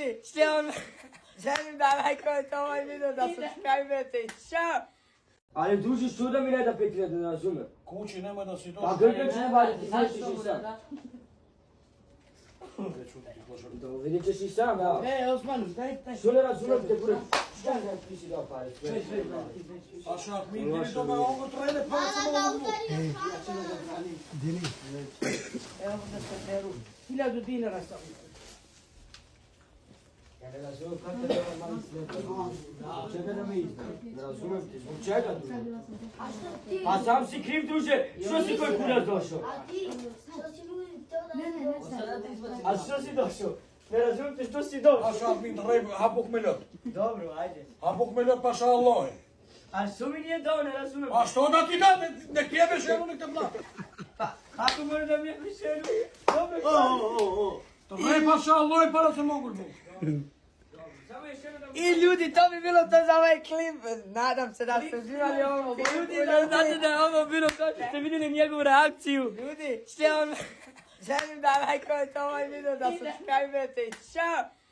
Ljudi, želim da lajkujete ovaj video, da subscribe-ete i čao! Ali druži, što da mi ne da 5000, ne razumem. Kući nemoj da si došao. Pa Grgač ne vaditi, znaš ćeš i sam. Da vidit ćeš i sam, ja. Osmanu, daj taj. Što ne razumem te kure, šta ne ti si dao pare? A šak, mi ti toga ovo trene, pa sam ovo mogu. Evo da se beru. 1000 dinara sam. Ja ne razumem kako te ovaj mali slijepa. Čega da me izda? Ne razumem te, zbog čega druže? Pa sam si kriv druže, što si koji kurac došao? A ti, što si ljudi to da A što si došao? Ne razumem te, što si došao? A šak, mi treba, hapuk me ljot. Dobro, ajde. Hapuk me ljot, pa ša Allah. A što mi nije dao, ne razumem. A što da ti da, nek jebeš jednu, nek te mla. Pa, ako može da mi je mišenu, dobro, To ne, pa ša Allah, pa da se mogu ljubiti. samo još jedno da mi... I ljudi, to bi bilo to za ovaj klip. Nadam se da ste uživali ovo. Ljudi, da znate da je ovo bilo kao što ste vidjeli njegovu reakciju. Ljudi, želim da lajkujete ovaj video, da subscribe-ete i čao!